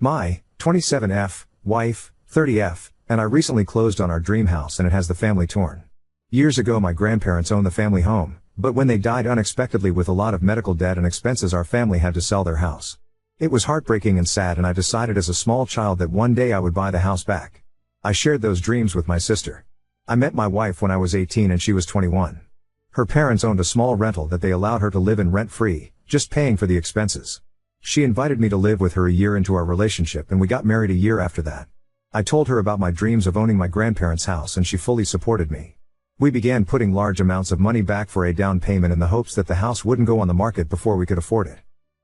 My 27F, wife, 30F, and I recently closed on our dream house and it has the family torn. Years ago my grandparents owned the family home, but when they died unexpectedly with a lot of medical debt and expenses our family had to sell their house. It was heartbreaking and sad and I decided as a small child that one day I would buy the house back. I shared those dreams with my sister. I met my wife when I was 18 and she was 21. Her parents owned a small rental that they allowed her to live in rent-free, just paying for the expenses. She invited me to live with her a year into our relationship and we got married a year after that. I told her about my dreams of owning my grandparents' house and she fully supported me. We began putting large amounts of money back for a down payment in the hopes that the house wouldn't go on the market before we could afford it.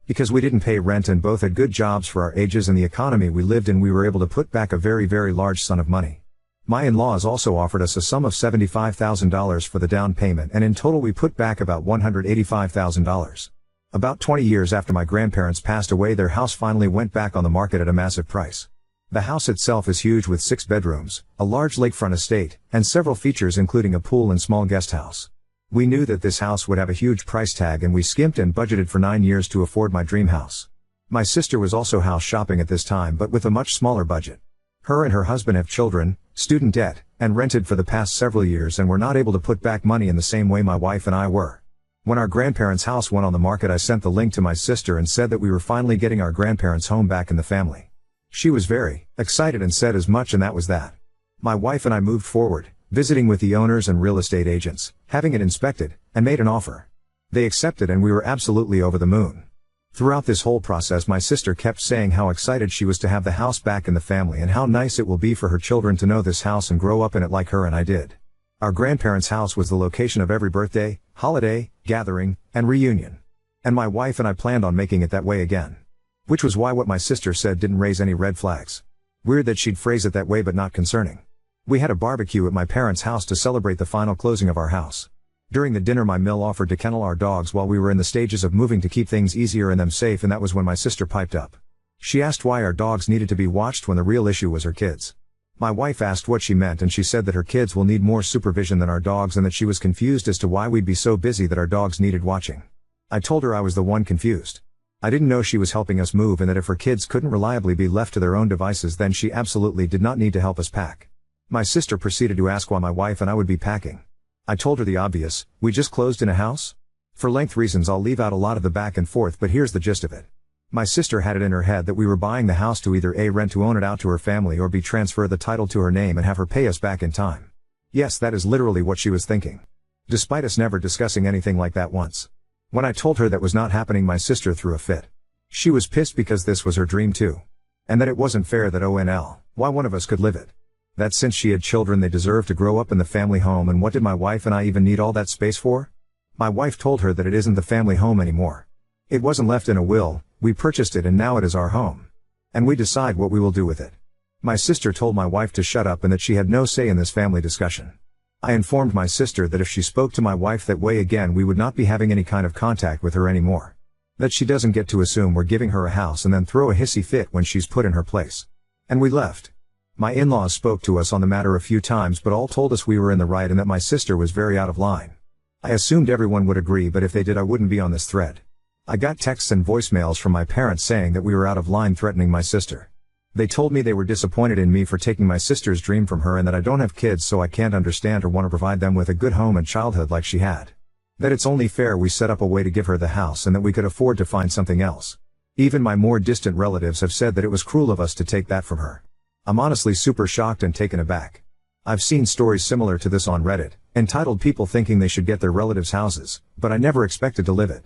Because we didn't pay rent and both had good jobs for our ages and the economy we lived in, we were able to put back a very large sum of money. My in-laws also offered us a sum of $75,000 for the down payment and in total we put back about $185,000. About 20 years after my grandparents passed away their house finally went back on the market at a massive price. The house itself is huge with 6 bedrooms, a large lakefront estate, and several features including a pool and small guest house. We knew that this house would have a huge price tag and we skimped and budgeted for 9 years to afford my dream house. My sister was also house shopping at this time but with a much smaller budget. Her and her husband have children, student debt, and rented for the past several years and were not able to put back money in the same way my wife and I were. When our grandparents' house went on the market I sent the link to my sister and said that we were finally getting our grandparents' home back in the family. She was very excited and said as much and that was that. My wife and I moved forward, visiting with the owners and real estate agents, having it inspected, and made an offer. They accepted and we were absolutely over the moon. Throughout this whole process my sister kept saying how excited she was to have the house back in the family and how nice it will be for her children to know this house and grow up in it like her and I did. Our grandparents' house was the location of every birthday, holiday, gathering, and reunion. And my wife and I planned on making it that way again. Which was why what my sister said didn't raise any red flags. Weird that she'd phrase it that way but not concerning. We had a barbecue at my parents' house to celebrate the final closing of our house. During the dinner my mill offered to kennel our dogs while we were in the stages of moving to keep things easier and them safe and that was when my sister piped up. She asked why our dogs needed to be watched when the real issue was her kids. My wife asked what she meant and she said that her kids will need more supervision than our dogs and that she was confused as to why we'd be so busy that our dogs needed watching. I told her I was the one confused. I didn't know she was helping us move and that if her kids couldn't reliably be left to their own devices then she absolutely did not need to help us pack. My sister proceeded to ask why my wife and I would be packing. I told her the obvious, we just closed in a house? For length reasons I'll leave out a lot of the back and forth but here's the gist of it. My sister had it in her head that we were buying the house to either A, rent to own it out to her family or B, transfer the title to her name and have her pay us back in time. Yes, that is literally what she was thinking. Despite us never discussing anything like that once. When I told her that was not happening my sister threw a fit. She was pissed because this was her dream too. And that it wasn't fair that why one of us could live it. That since she had children they deserved to grow up in the family home and what did my wife and I even need all that space for? My wife told her that it isn't the family home anymore. It wasn't left in a will, we purchased it and now it is our home. And we decide what we will do with it. My sister told my wife to shut up and that she had no say in this family discussion. I informed my sister that if she spoke to my wife that way again we would not be having any kind of contact with her anymore. That she doesn't get to assume we're giving her a house and then throw a hissy fit when she's put in her place. And we left. My in-laws spoke to us on the matter a few times but all told us we were in the right and that my sister was very out of line. I assumed everyone would agree but if they did I wouldn't be on this thread. I got texts and voicemails from my parents saying that we were out of line threatening my sister. They told me they were disappointed in me for taking my sister's dream from her and that I don't have kids so I can't understand or want to provide them with a good home and childhood like she had. That it's only fair we set up a way to give her the house and that we could afford to find something else. Even my more distant relatives have said that it was cruel of us to take that from her. I'm honestly super shocked and taken aback. I've seen stories similar to this on Reddit, entitled people thinking they should get their relatives' houses, but I never expected to live it.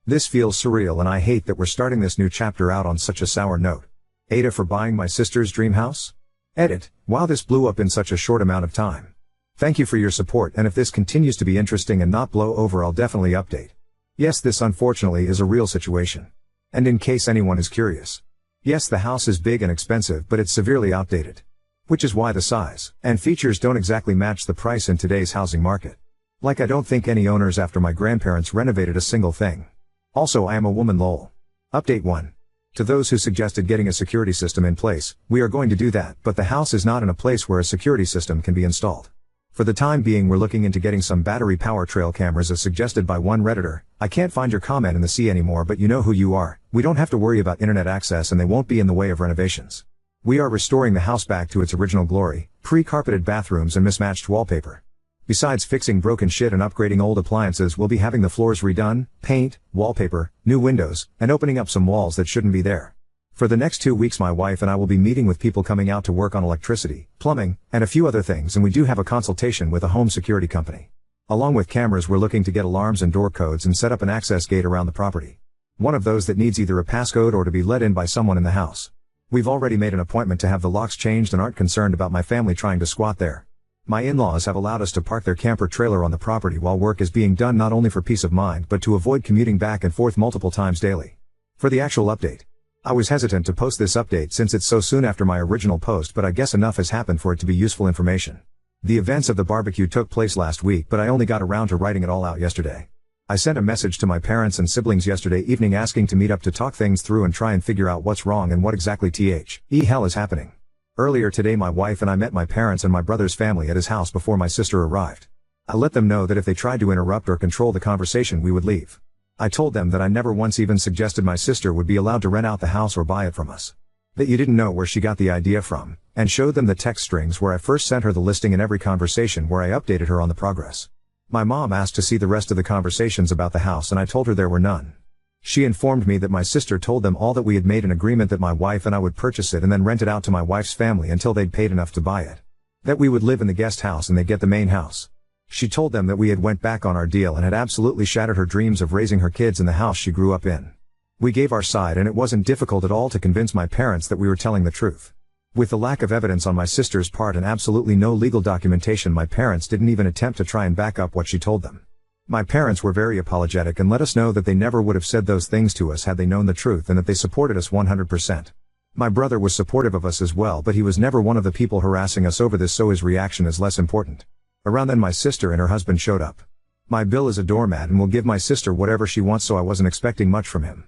This feels surreal and I hate that we're starting this new chapter out on such a sour note. Ada for buying my sister's dream house? Edit, wow this blew up in such a short amount of time. Thank you for your support and if this continues to be interesting and not blow over I'll definitely update. Yes this unfortunately is a real situation. And in case anyone is curious. Yes the house is big and expensive but it's severely outdated. Which is why the size and features don't exactly match the price in today's housing market. Like I don't think any owners after my grandparents renovated a single thing. Also I am a woman lol. Update 1. To those who suggested getting a security system in place, we are going to do that but the house is not in a place where a security system can be installed. For the time being we're looking into getting some battery power trail cameras as suggested by one Redditor. I can't find your comment in the sea anymore, but you know who you are. We don't have to worry about internet access and they won't be in the way of renovations. We are restoring the house back to its original glory, pre-carpeted bathrooms and mismatched wallpaper. Besides fixing broken shit and upgrading old appliances, we'll be having the floors redone, paint, wallpaper, new windows, and opening up some walls that shouldn't be there. For the next 2 weeks my wife and I will be meeting with people coming out to work on electricity, plumbing, and a few other things, and we do have a consultation with a home security company. Along with cameras we're looking to get alarms and door codes and set up an access gate around the property. One of those that needs either a passcode or to be let in by someone in the house. We've already made an appointment to have the locks changed and aren't concerned about my family trying to squat there. My in-laws have allowed us to park their camper trailer on the property while work is being done, not only for peace of mind but to avoid commuting back and forth multiple times daily. For the actual update. I was hesitant to post this update since it's so soon after my original post, but I guess enough has happened for it to be useful information. The events of the barbecue took place last week, but I only got around to writing it all out yesterday. I sent a message to my parents and siblings yesterday evening asking to meet up to talk things through and try and figure out what's wrong and what exactly the hell is happening. Earlier today my wife and I met my parents and my brother's family at his house before my sister arrived. I let them know that if they tried to interrupt or control the conversation we would leave. I told them that I never once even suggested my sister would be allowed to rent out the house or buy it from us. That you didn't know where she got the idea from, and showed them the text strings where I first sent her the listing and every conversation where I updated her on the progress. My mom asked to see the rest of the conversations about the house and I told her there were none. She informed me that my sister told them all that we had made an agreement that my wife and I would purchase it and then rent it out to my wife's family until they'd paid enough to buy it. That we would live in the guest house and they'd get the main house. She told them that we had went back on our deal and had absolutely shattered her dreams of raising her kids in the house she grew up in. We gave our side and it wasn't difficult at all to convince my parents that we were telling the truth. With the lack of evidence on my sister's part and absolutely no legal documentation, my parents didn't even attempt to try and back up what she told them. My parents were very apologetic and let us know that they never would have said those things to us had they known the truth and that they supported us 100%. My brother was supportive of us as well, but he was never one of the people harassing us over this, so his reaction is less important. Around then my sister and her husband showed up. My Bill is a doormat and will give my sister whatever she wants, so I wasn't expecting much from him.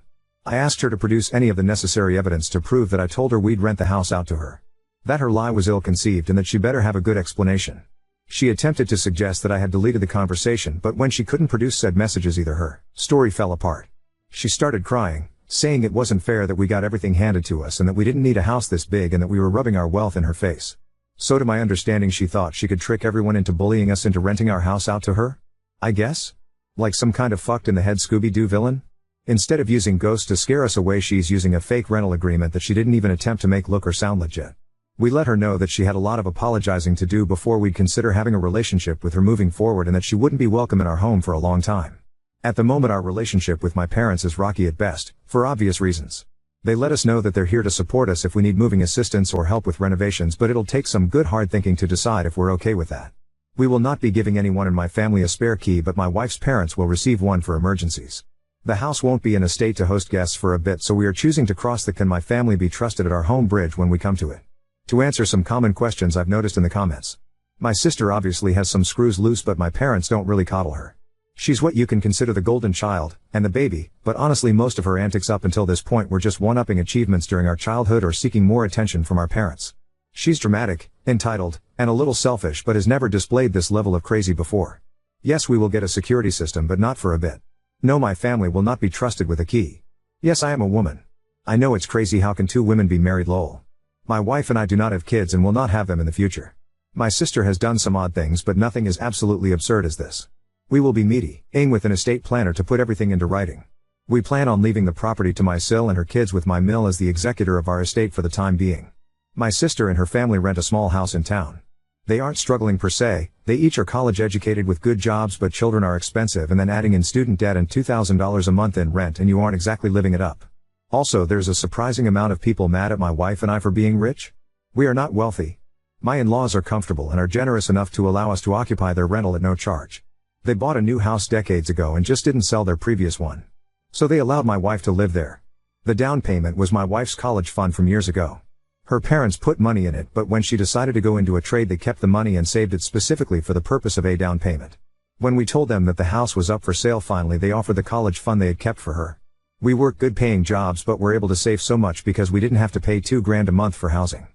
I asked her to produce any of the necessary evidence to prove that I told her we'd rent the house out to her. That her lie was ill-conceived and that she better have a good explanation. She attempted to suggest that I had deleted the conversation, but when she couldn't produce said messages either, her story fell apart. She started crying, saying it wasn't fair that we got everything handed to us and that we didn't need a house this big and that we were rubbing our wealth in her face. So to my understanding she thought she could trick everyone into bullying us into renting our house out to her? I guess? Like some kind of fucked in the head Scooby-Doo villain? Instead of using ghosts to scare us away, she's using a fake rental agreement that she didn't even attempt to make look or sound legit. We let her know that she had a lot of apologizing to do before we'd consider having a relationship with her moving forward and that she wouldn't be welcome in our home for a long time. At the moment our relationship with my parents is rocky at best, for obvious reasons. They let us know that they're here to support us if we need moving assistance or help with renovations, but it'll take some good hard thinking to decide if we're okay with that. We will not be giving anyone in my family a spare key, but my wife's parents will receive one for emergencies. The house won't be in a state to host guests for a bit, so we are choosing to cross the "can my family be trusted" at our home bridge when we come to it. To answer some common questions I've noticed in the comments. My sister obviously has some screws loose, but my parents don't really coddle her. She's what you can consider the golden child, and the baby, but honestly most of her antics up until this point were just one-upping achievements during our childhood or seeking more attention from our parents. She's dramatic, entitled, and a little selfish, but has never displayed this level of crazy before. Yes, we will get a security system, but not for a bit. No, my family will not be trusted with a key. Yes, I am a woman. I know it's crazy, how can two women be married, lol. My wife and I do not have kids and will not have them in the future. My sister has done some odd things, but nothing as absolutely absurd as this. We will be meeting with an estate planner to put everything into writing. We plan on leaving the property to my sil and her kids, with my mill as the executor of our estate for the time being. My sister and her family rent a small house in town. They aren't struggling per se, they each are college educated with good jobs, but children are expensive, and then adding in student debt and $2,000 a month in rent and you aren't exactly living it up. Also, there's a surprising amount of people mad at my wife and I for being rich. We are not wealthy. My in-laws are comfortable and are generous enough to allow us to occupy their rental at no charge. They bought a new house decades ago and just didn't sell their previous one. So they allowed my wife to live there. The down payment was my wife's college fund from years ago. Her parents put money in it, but when she decided to go into a trade they kept the money and saved it specifically for the purpose of a down payment. When we told them that the house was up for sale, finally they offered the college fund they had kept for her. We worked good paying jobs but were able to save so much because we didn't have to pay $2,000 a month for housing.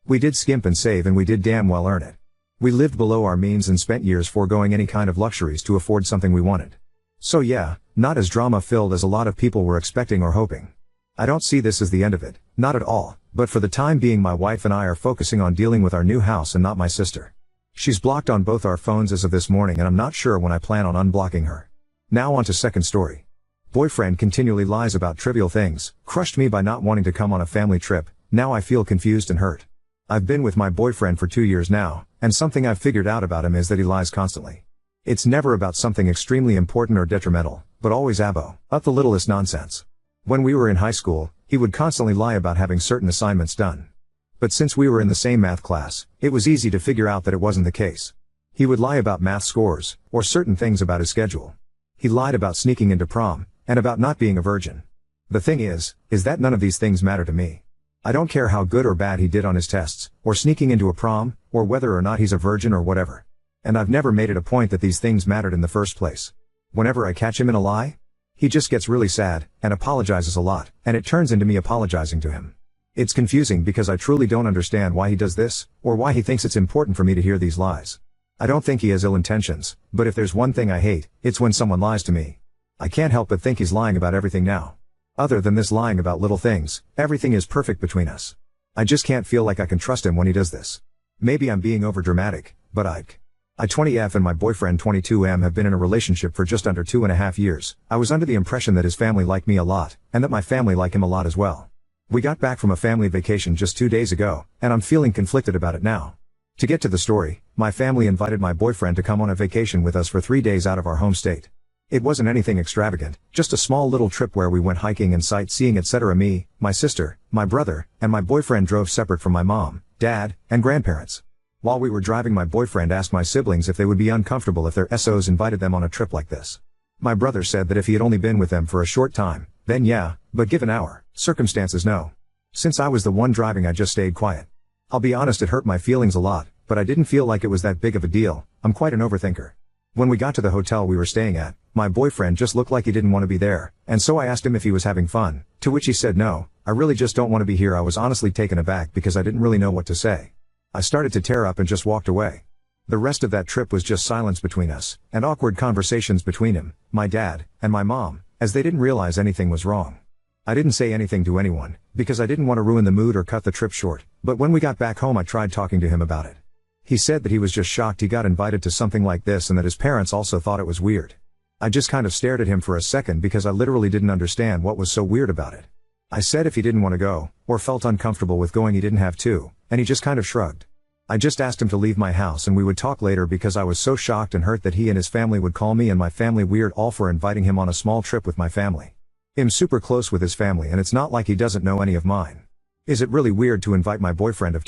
We did skimp and save, and we did damn well earn it. We lived below our means and spent years foregoing any kind of luxuries to afford something we wanted. So yeah, not as drama-filled as a lot of people were expecting or hoping. I don't see this as the end of it, not at all, but for the time being my wife and I are focusing on dealing with our new house and not my sister. She's blocked on both our phones as of this morning and I'm not sure when I plan on unblocking her. Now on to second story. Boyfriend continually lies about trivial things, crushed me by not wanting to come on a family trip, now I feel confused and hurt. I've been with my boyfriend for 2 years now, and something I've figured out about him is that he lies constantly. It's never about something extremely important or detrimental, but always about the littlest nonsense. When we were in high school, he would constantly lie about having certain assignments done. But since we were in the same math class, it was easy to figure out that it wasn't the case. He would lie about math scores, or certain things about his schedule. He lied about sneaking into prom, and about not being a virgin. The thing is that none of these things matter to me. I don't care how good or bad he did on his tests, or sneaking into a prom, or whether or not he's a virgin or whatever. And I've never made it a point that these things mattered in the first place. Whenever I catch him in a lie, he just gets really sad, and apologizes a lot, and it turns into me apologizing to him. It's confusing because I truly don't understand why he does this, or why he thinks it's important for me to hear these lies. I don't think he has ill intentions, but if there's one thing I hate, it's when someone lies to me. I can't help but think he's lying about everything now. Other than this lying about little things, everything is perfect between us. I just can't feel like I can trust him when he does this. Maybe I'm being overdramatic, but I 20F and my boyfriend 22M have been in a relationship for just under 2.5 years. I was under the impression that his family liked me a lot, and that my family like him a lot as well. We got back from a family vacation just 2 days ago, and I'm feeling conflicted about it now. To get to the story, my family invited my boyfriend to come on a vacation with us for 3 days out of our home state. It wasn't anything extravagant, just a small little trip where we went hiking and sightseeing etc. Me, my sister, my brother, and my boyfriend drove separate from my mom, dad, and grandparents. While we were driving my boyfriend asked my siblings if they would be uncomfortable if their SOs invited them on a trip like this. My brother said that if he had only been with them for a short time, then yeah, but given our circumstances no. Since I was the one driving I just stayed quiet. I'll be honest, it hurt my feelings a lot, but I didn't feel like it was that big of a deal. I'm quite an overthinker. When we got to the hotel we were staying at, my boyfriend just looked like he didn't want to be there, and so I asked him if he was having fun, to which he said no, I really just don't want to be here. I was honestly taken aback because I didn't really know what to say. I started to tear up and just walked away. The rest of that trip was just silence between us, and awkward conversations between him, my dad, and my mom, as they didn't realize anything was wrong. I didn't say anything to anyone, because I didn't want to ruin the mood or cut the trip short, but when we got back home I tried talking to him about it. He said that he was just shocked he got invited to something like this and that his parents also thought it was weird. I just kind of stared at him for a second because I literally didn't understand what was so weird about it. I said if he didn't want to go, or felt uncomfortable with going he didn't have to, and he just kind of shrugged. I just asked him to leave my house and we would talk later because I was so shocked and hurt that he and his family would call me and my family weird all for inviting him on a small trip with my family. I'm super close with his family and it's not like he doesn't know any of mine. Is it really weird to invite my boyfriend of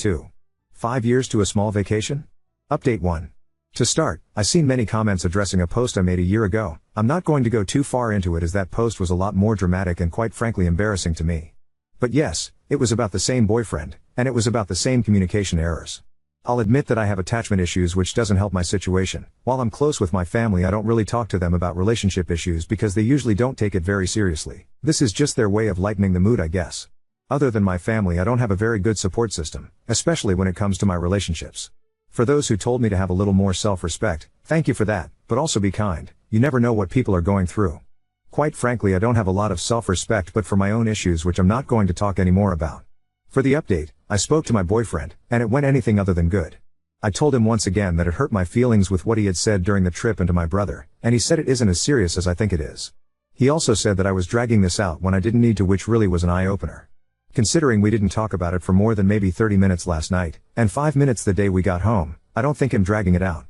5 years to a small vacation? Update 1. To start, I've seen many comments addressing a post I made a year ago. I'm not going to go too far into it as that post was a lot more dramatic and quite frankly embarrassing to me. But yes, it was about the same boyfriend, and it was about the same communication errors. I'll admit that I have attachment issues which doesn't help my situation. While I'm close with my family I don't really talk to them about relationship issues because they usually don't take it very seriously. This is just their way of lightening the mood I guess. Other than my family I don't have a very good support system, especially when it comes to my relationships. For those who told me to have a little more self-respect, thank you for that, but also be kind. You never know what people are going through. Quite frankly I don't have a lot of self-respect but for my own issues which I'm not going to talk anymore about. For the update, I spoke to my boyfriend, and it went anything other than good. I told him once again that it hurt my feelings with what he had said during the trip and to my brother, and he said it isn't as serious as I think it is. He also said that I was dragging this out when I didn't need to, which really was an eye-opener. Considering we didn't talk about it for more than maybe 30 minutes last night, and 5 minutes the day we got home, I don't think him dragging it out.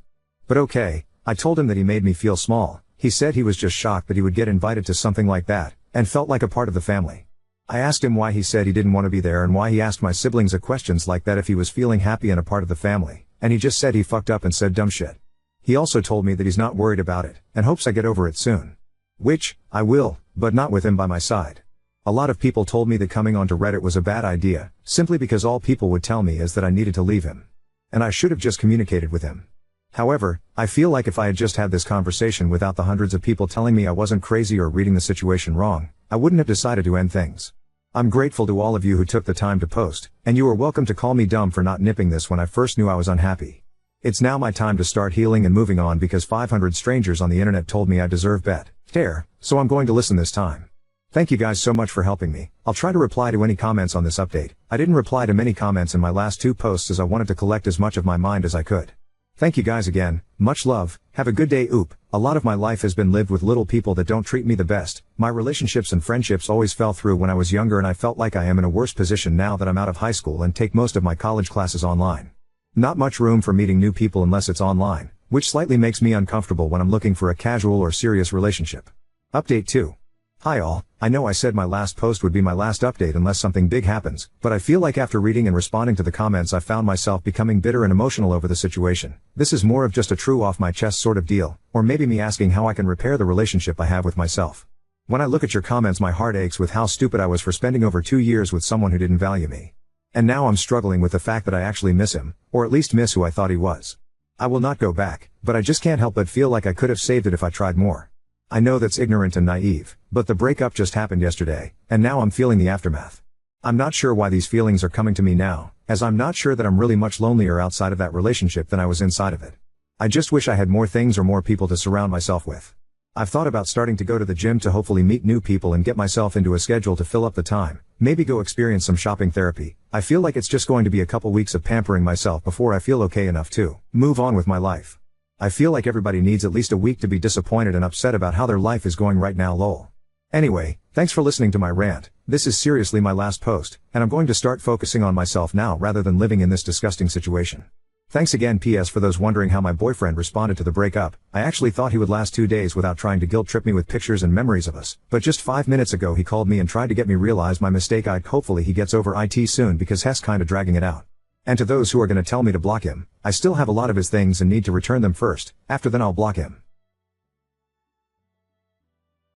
But okay, I told him that he made me feel small. He said he was just shocked that he would get invited to something like that, and felt like a part of the family. I asked him why he said he didn't want to be there and why he asked my siblings a questions like that if he was feeling happy and a part of the family, and he just said he fucked up and said dumb shit. He also told me that he's not worried about it, and hopes I get over it soon. Which, I will, but not with him by my side. A lot of people told me that coming onto Reddit was a bad idea, simply because all people would tell me is that I needed to leave him. And I should have just communicated with him. However, I feel like if I had just had this conversation without the hundreds of people telling me I wasn't crazy or reading the situation wrong, I wouldn't have decided to end things. I'm grateful to all of you who took the time to post, and you are welcome to call me dumb for not nipping this when I first knew I was unhappy. It's now my time to start healing and moving on because 500 strangers on the internet told me I deserve better, so I'm going to listen this time. Thank you guys so much for helping me. I'll try to reply to any comments on this update. I didn't reply to many comments in my last 2 posts as I wanted to collect as much of my mind as I could. Thank you guys again, much love, have a good day. A lot of my life has been lived with little people that don't treat me the best. My relationships and friendships always fell through when I was younger, and I felt like I am in a worse position now that I'm out of high school and take most of my college classes online. Not much room for meeting new people unless it's online, which slightly makes me uncomfortable when I'm looking for a casual or serious relationship. Update 2. Hi all, I know I said my last post would be my last update unless something big happens, but I feel like after reading and responding to the comments I found myself becoming bitter and emotional over the situation. This is more of just a true off my chest sort of deal, or maybe me asking how I can repair the relationship I have with myself. When I look at your comments, my heart aches with how stupid I was for spending over 2 years with someone who didn't value me. And now I'm struggling with the fact that I actually miss him, or at least miss who I thought he was. I will not go back, but I just can't help but feel like I could have saved it if I tried more. I know that's ignorant and naive, but the breakup just happened yesterday, and now I'm feeling the aftermath. I'm not sure why these feelings are coming to me now, as I'm not sure that I'm really much lonelier outside of that relationship than I was inside of it. I just wish I had more things or more people to surround myself with. I've thought about starting to go to the gym to hopefully meet new people and get myself into a schedule to fill up the time, maybe go experience some shopping therapy. I feel like it's just going to be a couple weeks of pampering myself before I feel okay enough to move on with my life. I feel like everybody needs at least a week to be disappointed and upset about how their life is going right now, lol. Anyway, thanks for listening to my rant. This is seriously my last post, and I'm going to start focusing on myself now rather than living in this disgusting situation. Thanks again. PS for those wondering how my boyfriend responded to the breakup, I actually thought he would last 2 days without trying to guilt trip me with pictures and memories of us, but just 5 minutes ago he called me and tried to get me realize my mistake. Hopefully he gets over it soon because he's kinda dragging it out. And to those who are gonna tell me to block him, I still have a lot of his things and need to return them first, after then I'll block him.